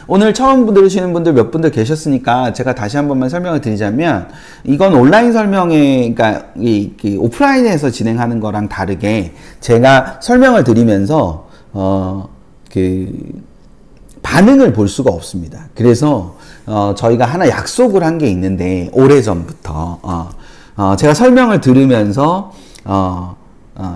오늘 처음 들으시는 분들 몇 분들 계셨으니까 제가 다시 한 번만 설명을 드리자면, 이건 온라인 설명회, 그러니까 오프라인에서 진행하는 거랑 다르게 제가 설명을 드리면서 반응을 볼 수가 없습니다. 그래서 저희가 하나 약속을 한 게 있는데, 오래전부터 제가 설명을 들으면서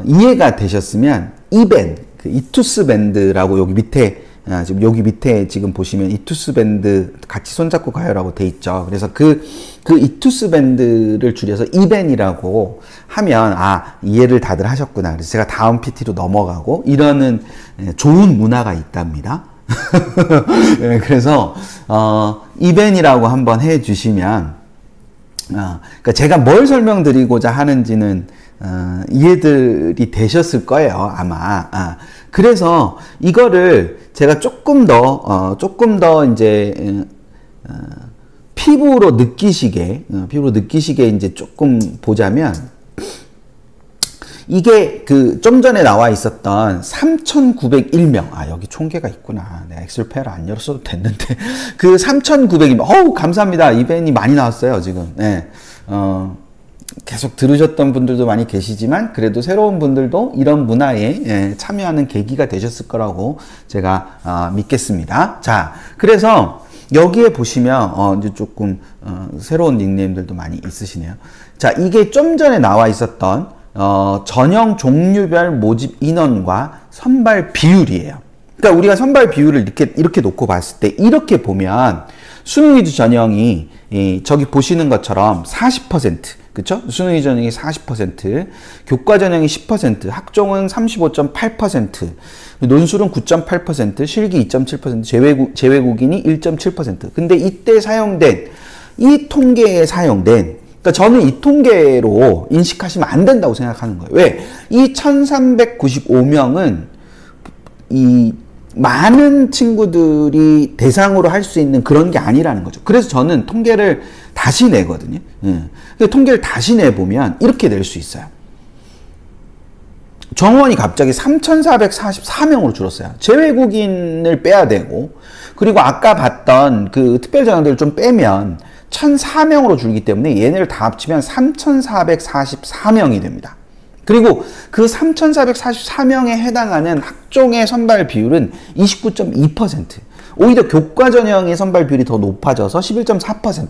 이해가 되셨으면 이밴, 이투스 밴드라고 여기 밑에 지금 여기 밑에 지금 보시면 이투스 밴드 같이 손잡고 가요라고 돼 있죠. 그래서 그 이투스 밴드를 줄여서 이밴이라고 하면 이해를 다들 하셨구나. 그래서 제가 다음 PT로 넘어가고 이러는 좋은 문화가 있답니다. 네, 그래서 이밴이라고 한번 해 주시면 그러니까 제가 뭘 설명드리고자 하는지는 이해들이 되셨을 거예요, 아마. 그래서 이거를 제가 조금 더 이제 피부로 느끼시게 이제 조금 보자면, 이게 좀 전에 나와 있었던 3,901명. 여기 총계가 있구나. 내가 엑셀 파일을 안 열었어도 됐는데. 그 3,901명. 감사합니다. 이벤이 많이 나왔어요, 지금. 네. 계속 들으셨던 분들도 많이 계시지만, 그래도 새로운 분들도 이런 문화에 참여하는 계기가 되셨을 거라고 제가 믿겠습니다. 자, 그래서 여기에 보시면 이제 조금 새로운 닉네임들도 많이 있으시네요. 자, 이게 좀 전에 나와 있었던 전형 종류별 모집 인원과 선발 비율이에요. 그러니까 우리가 선발 비율을 이렇게 놓고 봤을 때, 이렇게 보면 수능 위주 전형이 저기 보시는 것처럼 40%, 그쵸? 수능 위주 전형이 40%, 교과 전형이 10%, 학종은 35.8%, 논술은 9.8%, 실기 2.7%, 재외국인이 1.7%. 근데 이때 사용된, 이 통계에 사용된, 그러니까 저는 이 통계로 인식하시면 안 된다고 생각하는 거예요. 왜? 이 1395명은 이 많은 친구들이 대상으로 할 수 있는 그런 게 아니라는 거죠. 그래서 저는 통계를 다시 내거든요. 통계를 다시 내보면 이렇게 낼 수 있어요. 정원이 갑자기 3,444명으로 줄었어요. 재외국인을 빼야 되고, 그리고 아까 봤던 그 특별전형들을 좀 빼면 1,004명으로 줄기 때문에 얘네를 다 합치면 3,444명이 됩니다. 그리고 그 3,444명에 해당하는 학종의 선발 비율은 29.2%. 오히려 교과 전형의 선발 비율이 더 높아져서 11.4%.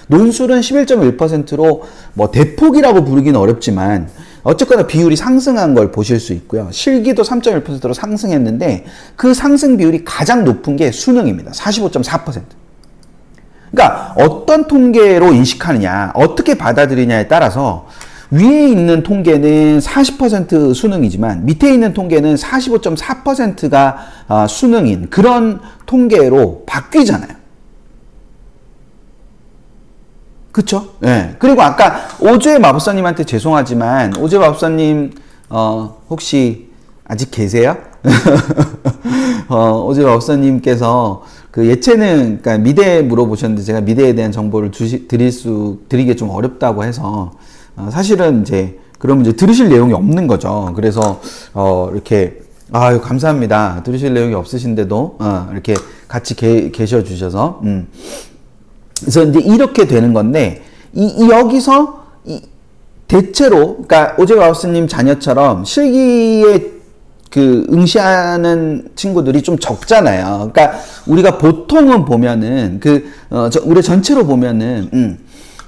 논술은 11.1%로 뭐 대폭이라고 부르기는 어렵지만 어쨌거나 비율이 상승한 걸 보실 수 있고요. 실기도 3.1%로 상승했는데 그 상승 비율이 가장 높은 게 수능입니다. 45.4%. 그러니까 어떤 통계로 인식하느냐, 어떻게 받아들이냐에 따라서 위에 있는 통계는 40% 수능이지만 밑에 있는 통계는 45.4%가 수능인 그런 통계로 바뀌잖아요. 그쵸? 네. 그리고 아까 오주의 마법사님한테 죄송하지만, 오주의 마법사님 혹시 아직 계세요? 오주의 마법사님께서 그 예체능, 그러니까 미대 물어보셨는데 제가 미대에 대한 정보를 드리기 좀 어렵다고 해서 사실은 이제 그럼 이제 들으실 내용이 없는 거죠. 그래서 이렇게 감사합니다. 들으실 내용이 없으신데도 이렇게 같이 계셔 주셔서 그래서 이제 이렇게 되는 건데, 여기서 대체로 그러니까 오제 마우스님 자녀처럼 실기에 그 응시하는 친구들이 좀 적잖아요. 그러니까 우리가 보통은 보면은 우리 전체로 보면은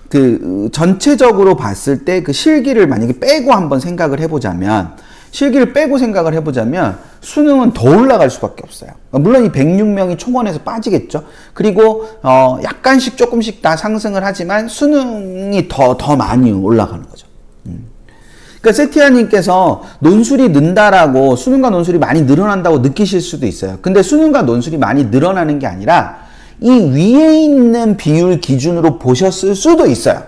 그 전체적으로 봤을 때 그 실기를 만약에 빼고 한번 생각을 해보자면, 수능은 더 올라갈 수밖에 없어요. 물론 이 106명이 총원에서 빠지겠죠. 그리고 약간씩 조금씩 다 상승을 하지만 수능이 더 많이 올라가는 거죠. 그러니까 세티아님께서 논술이 는다라고 수능과 논술이 많이 늘어난다고 느끼실 수도 있어요. 근데 수능과 논술이 많이 늘어나는 게 아니라 이 위에 있는 비율 기준으로 보셨을 수도 있어요.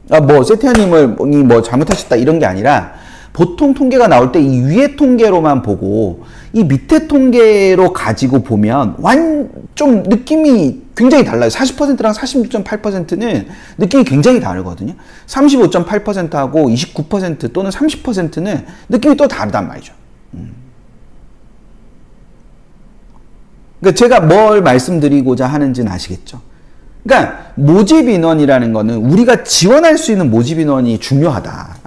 뭐 세티아님이 뭐 잘못하셨다 이런 게 아니라, 보통 통계가 나올 때 이 위에 통계로만 보고 이 밑에 통계로 가지고 보면 좀 느낌이 굉장히 달라요. 40%랑 46.8%는 느낌이 굉장히 다르거든요. 35.8%하고 29% 또는 30%는 느낌이 또 다르단 말이죠. 그러니까 제가 뭘 말씀드리고자 하는지는 아시겠죠? 그러니까 모집 인원이라는 거는 우리가 지원할 수 있는 모집 인원이 중요하다.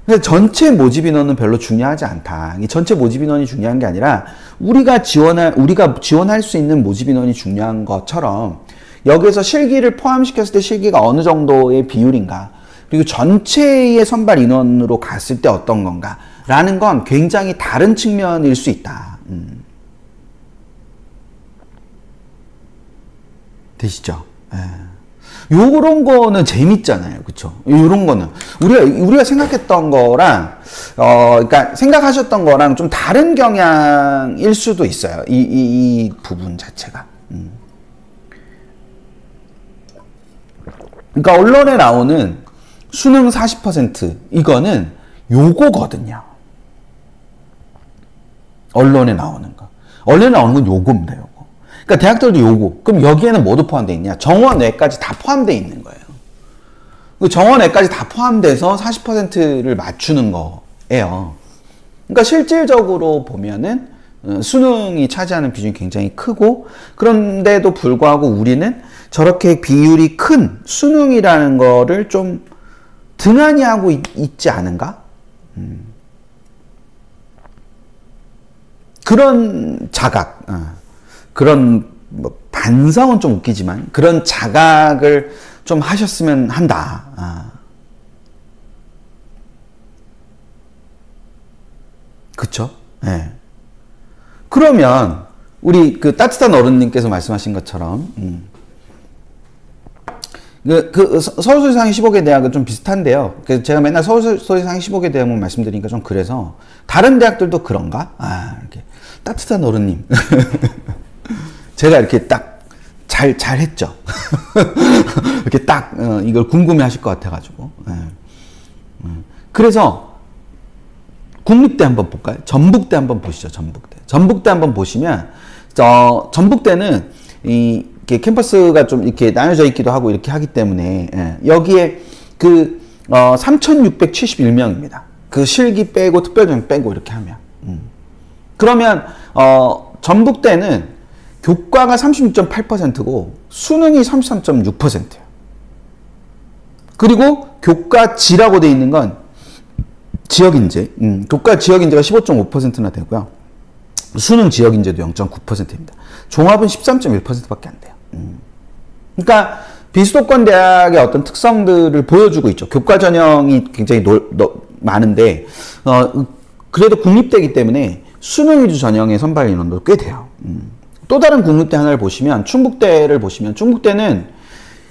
근데 전체 모집 인원은 별로 중요하지 않다. 이 전체 모집 인원이 중요한 게 아니라 우리가 지원할 수 있는 모집 인원이 중요한 것처럼 여기서 실기를 포함시켰을 때 실기가 어느 정도의 비율인가, 그리고 전체의 선발 인원으로 갔을 때 어떤 건가 라는 건 굉장히 다른 측면일 수 있다. 되시죠? 요런 거는 재밌잖아요. 그쵸? 요런 거는. 우리가 생각했던 거랑, 그러니까 생각하셨던 거랑 좀 다른 경향일 수도 있어요. 이 부분 자체가. 그러니까 언론에 나오는 수능 40% 이거는 요거거든요. 언론에 나오는 거. 언론에 나오는 건 요겁니다. 요거. 그러니까 대학들도 요거. 그럼 여기에는 뭐도 포함되어 있냐? 정원외까지 다 포함되어 있는 거예요. 정원외까지 다 포함돼서 40%를 맞추는 거예요. 그러니까 실질적으로 보면은 수능이 차지하는 비중이 굉장히 크고, 그런데도 불구하고 우리는 저렇게 비율이 큰 수능이라는 거를 좀 등한히 하고 있지 않은가? 그런 자각, 그런 뭐 반성은 좀 웃기지만 그런 자각을 좀 하셨으면 한다. 그쵸? 네. 그러면 우리 그 따뜻한 어른님께서 말씀하신 것처럼 서울소리상의 15개 대학은 좀 비슷한데요. 그래서 제가 맨날 서울소리상의 15개 대학만 말씀드리니까 좀 그래서 다른 대학들도 그런가? 이렇게 따뜻한 어른님. 제가 이렇게 딱 잘했죠. 이렇게 딱 이걸 궁금해 하실 것 같아가지고. 그래서 국립대 한번 볼까요? 전북대 한번 보시죠. 전북대 한번 보시면 전북대는 이렇게 캠퍼스가 좀 이렇게 나눠져 있기도 하고 이렇게 하기 때문에 여기에 그 3,671명입니다. 그 실기 빼고 특별전형 빼고 이렇게 하면 그러면 전북대는 교과가 36.8%고 수능이 33.6%예요. 그리고 교과지라고 돼 있는 건 지역인재, 교과 지역인재가 15.5%나 되고요. 수능 지역인재도 0.9%입니다. 종합은 13.1%밖에 안 돼요. 그러니까 비수도권 대학의 어떤 특성들을 보여주고 있죠. 교과 전형이 굉장히 많은데 그래도 국립대이기 때문에 수능 위주 전형의 선발 인원도 꽤 돼요. 또 다른 국립대 하나를 보시면 충북대를 보시면 충북대는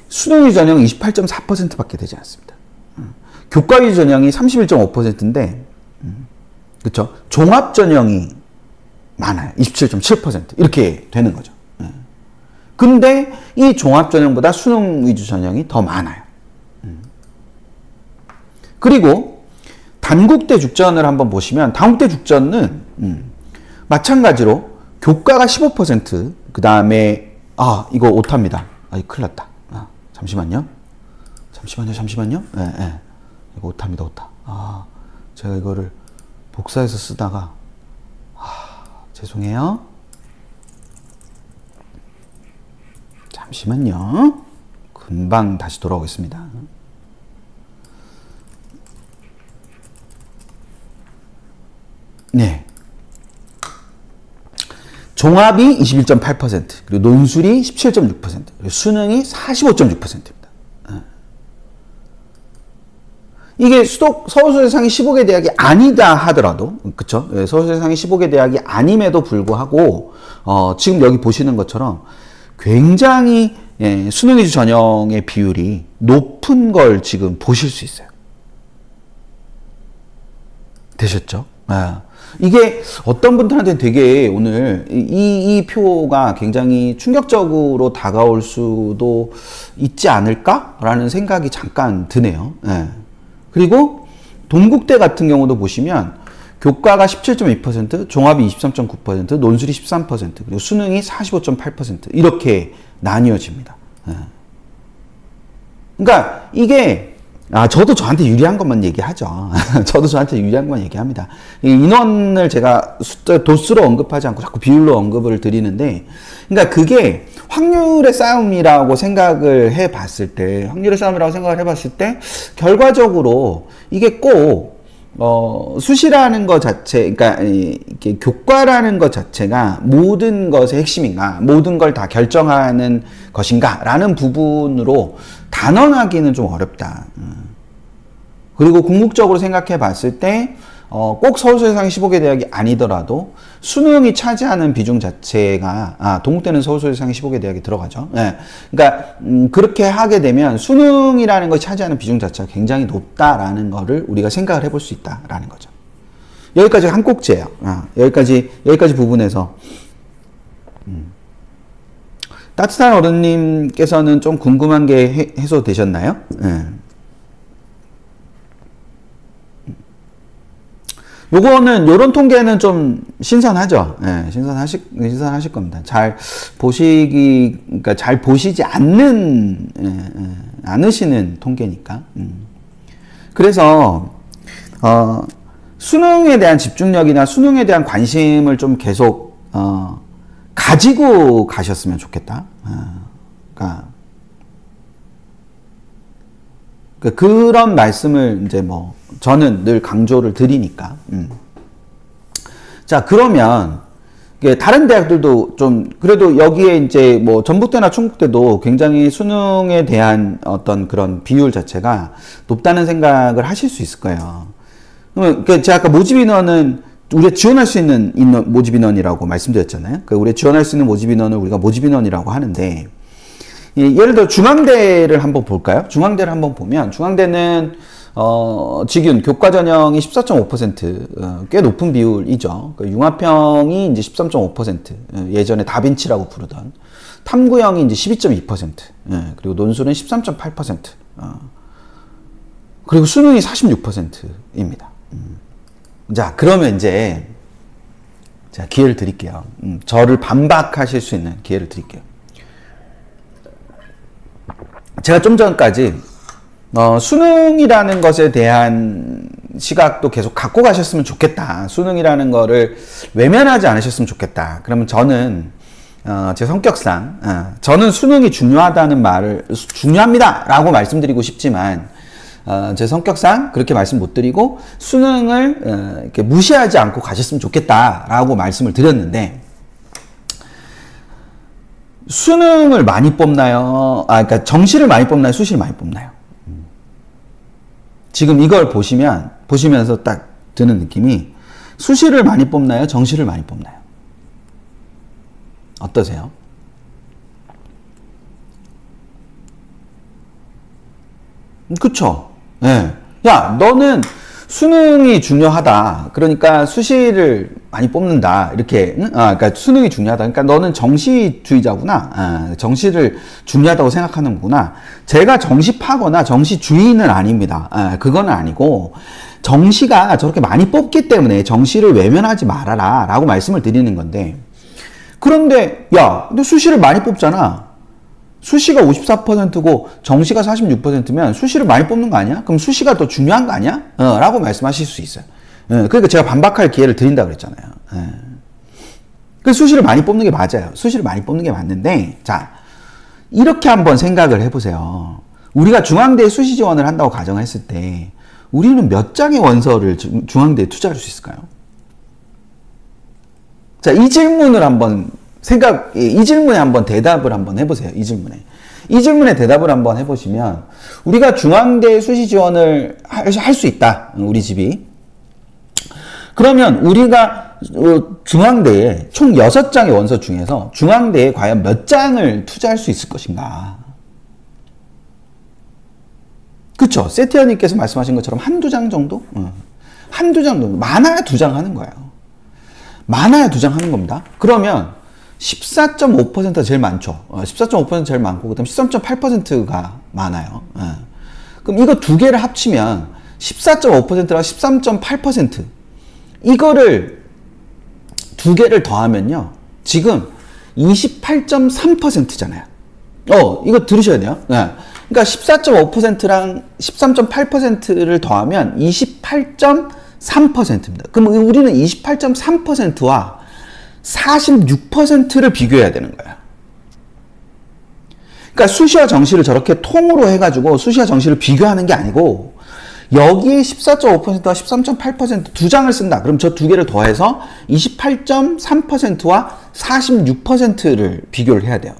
수능 위주 전형 28.4%밖에 되지 않습니다. 교과 위주 전형이 31.5%인데 그렇죠? 종합 전형이 많아요. 27.7% 이렇게 되는 거죠. 근데 이 종합 전형보다 수능 위주 전형이 더 많아요. 그리고 단국대 죽전을 한번 보시면 단국대 죽전은 마찬가지로 교과가 15%, 그 다음에 이거 오타입니다. 큰일 났다. 잠시만요. 네. 이거 오타입니다. 오타. 제가 이거를 복사해서 쓰다가 죄송해요. 잠시만요. 금방 다시 돌아오겠습니다. 네. 종합이 21.8%, 그리고 논술이 17.6%, 그리고 수능이 45.6%입니다. 이게 서울소리상의 15개 대학이 아니다 하더라도, 그쵸? 서울소리상의 15개 대학이 아님에도 불구하고, 지금 여기 보시는 것처럼 굉장히 수능 위주 전형의 비율이 높은 걸 지금 보실 수 있어요. 되셨죠? 이게 어떤 분들한테는 되게 오늘 이 표가 굉장히 충격적으로 다가올 수도 있지 않을까라는 생각이 잠깐 드네요. 그리고 동국대 같은 경우도 보시면 교과가 17.2%, 종합이 23.9%, 논술이 13%, 그리고 수능이 45.8% 이렇게 나뉘어집니다. 그러니까 이게 저도 저한테 유리한 것만 얘기하죠. 저도 저한테 유리한 것만 얘기합니다. 이 인원을 제가 도수로 언급하지 않고 자꾸 비율로 언급을 드리는데, 그러니까 그게 확률의 싸움이라고 생각을 해봤을 때, 결과적으로 이게 꼭 수시라는 것 자체, 그러니까 이게 교과라는 것 자체가 모든 것의 핵심인가, 모든 걸 다 결정하는 것인가라는 부분으로 단언하기는 좀 어렵다. 그리고 궁극적으로 생각해 봤을 때, 꼭 서울소재상의 15개 대학이 아니더라도 수능이 차지하는 비중 자체가, 동국대는 서울소재상의 15개 대학이 들어가죠. 네. 그러니까, 그렇게 하게 되면 수능이라는 것이 차지하는 비중 자체가 굉장히 높다라는 거를 우리가 생각을 해볼 수 있다라는 거죠. 여기까지 한 꼭지예요. 여기까지 부분에서. 따뜻한 어른님께서는 좀 궁금한 게 해소되셨나요? 네. 요런 통계는 좀 신선하죠. 네, 신선하실 겁니다. 그러니까 잘 보시지 않으시는 통계니까. 그래서, 수능에 대한 집중력이나 수능에 대한 관심을 좀 계속, 가지고 가셨으면 좋겠다. 그러니까 그런 말씀을 이제 저는 늘 강조를 드리니까. 자, 그러면 다른 대학들도 좀 그래도 여기에 이제 전북대나 충북대도 굉장히 수능에 대한 어떤 그런 비율 자체가 높다는 생각을 하실 수 있을 거예요. 그러면 제가 아까 모집 인원은 우리가 지원할 수 있는 모집 인원이라고 말씀드렸잖아요. 우리가 지원할 수 있는 모집 인원을 우리가 모집 인원이라고 하는데, 예를 들어 중앙대를 한번 볼까요? 중앙대를 한번 보면 중앙대는 직윤 교과 전형이 14.5%, 꽤 높은 비율이죠. 융합형이 이제 13.5%, 예전에 다빈치라고 부르던 탐구형이 이제 12.2%, 그리고 논술은 13.8%, 그리고 수능이 46%입니다. 자, 그러면 이제 제가 기회를 드릴게요. 저를 반박하실 수 있는 기회를 드릴게요. 제가 좀 전까지 수능이라는 것에 대한 시각도 계속 갖고 가셨으면 좋겠다. 수능이라는 거를 외면하지 않으셨으면 좋겠다. 그러면 저는 제 성격상 저는 수능이 중요하다는 말을 중요합니다 라고 말씀드리고 싶지만 제 성격상 그렇게 말씀 못 드리고 수능을 이렇게 무시하지 않고 가셨으면 좋겠다라고 말씀을 드렸는데, 수능을 많이 뽑나요? 그러니까 정시를 많이 뽑나요? 수시를 많이 뽑나요? 지금 이걸 보시면서 딱 드는 느낌이 수시를 많이 뽑나요? 정시를 많이 뽑나요? 어떠세요? 그쵸? 예. 네. 야, 너는 수능이 중요하다. 그러니까 수시를 많이 뽑는다. 이렇게, 그러니까 수능이 중요하다. 그러니까 너는 정시주의자구나. 정시를 중요하다고 생각하는구나. 제가 정시파거나 정시주의는 아닙니다. 그거는 아니고, 정시가 저렇게 많이 뽑기 때문에 정시를 외면하지 말아라. 라고 말씀을 드리는 건데, 그런데, 야, 근데 수시를 많이 뽑잖아. 수시가 54%고 정시가 46%면 수시를 많이 뽑는 거 아니야? 그럼 수시가 더 중요한 거 아니야? 라고 말씀하실 수 있어요. 그러니까 제가 반박할 기회를 드린다 그랬잖아요. 그 수시를 많이 뽑는 게 맞아요. 수시를 많이 뽑는 게 맞는데, 자, 이렇게 한번 생각을 해보세요. 우리가 중앙대에 수시 지원을 한다고 가정했을 때 우리는 몇 장의 원서를 중앙대에 투자할 수 있을까요? 자, 이 질문을 한번 이 질문에 한번 대답을 한번 해보세요. 이 질문에 대답을 한번 해보시면, 우리가 중앙대 수시 지원을 할 수 있다. 우리 집이. 그러면 우리가 중앙대에 총 6장의 원서 중에서 중앙대에 과연 몇 장을 투자할 수 있을 것인가. 그쵸? 세티아님께서 말씀하신 것처럼 한두 장 정도? 한두 장 정도. 많아야 2장 하는 거예요. 많아야 2장 하는 겁니다. 그러면 14.5%가 제일 많죠. 14.5% 제일 많고, 그 다음 13.8%가 많아요. 그럼 이거 두 개를 합치면 14.5%랑 13.8%. 이거를 두 개를 더하면요. 지금 28.3%잖아요. 이거 들으셔야 돼요. 그러니까 14.5%랑 13.8%를 더하면 28.3%입니다. 그럼 우리는 28.3%와 46%를 비교해야 되는 거예요. 그러니까 수시와 정시를 저렇게 통으로 해가지고 수시와 정시를 비교하는 게 아니고 여기에 14.5%와 13.8% 두 장을 쓴다. 그럼 저 두 개를 더해서 28.3%와 46%를 비교를 해야 돼요.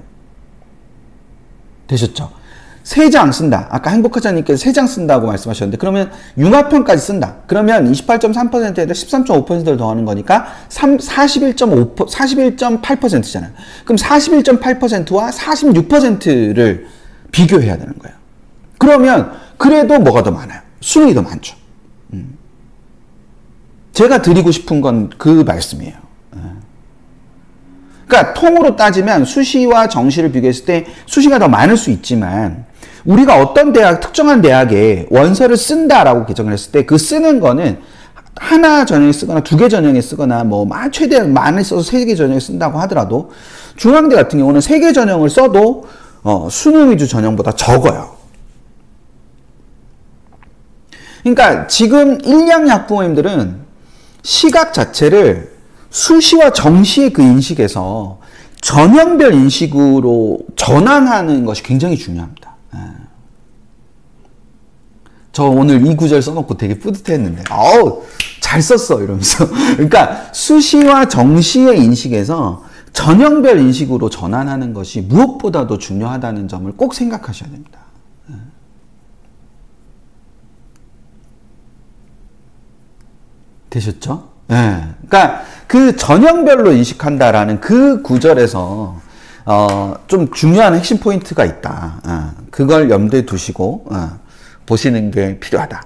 되셨죠? 세 장 쓴다. 아까 행복하자님께서 세 장 쓴다고 말씀하셨는데 그러면 융합편까지 쓴다. 그러면 28.3%에다 13.5%를 더하는 거니까 41.8%잖아요. 그럼 41.8%와 46%를 비교해야 되는 거예요. 그러면 그래도 뭐가 더 많아요? 수능이 더 많죠. 제가 드리고 싶은 건 그 말씀이에요. 그러니까 통으로 따지면 수시와 정시를 비교했을 때 수시가 더 많을 수 있지만 우리가 어떤 대학, 특정한 대학에 원서를 쓴다라고 개정을 했을 때 그 쓰는 거는 하나 전형에 쓰거나 두 개 전형에 쓰거나 뭐 최대한 많이 써서 세 개 전형에 쓴다고 하더라도 중앙대 같은 경우는 세 개 전형을 써도 수능 위주 전형보다 적어요. 그러니까 지금 1, 2학년 학부모님들은 시각 자체를 수시와 정시의 그 인식에서 전형별 인식으로 전환하는 것이 굉장히 중요합니다. 저 오늘 이 구절 써놓고 되게 뿌듯했는데 잘 썼어 이러면서 그러니까 수시와 정시의 인식에서 전형별 인식으로 전환하는 것이 무엇보다도 중요하다는 점을 꼭 생각하셔야 됩니다. 되셨죠? 네. 그러니까 그 전형별로 인식한다라는 그 구절에서 좀 중요한 핵심 포인트가 있다. 그걸 염두에 두시고 보시는 게 필요하다.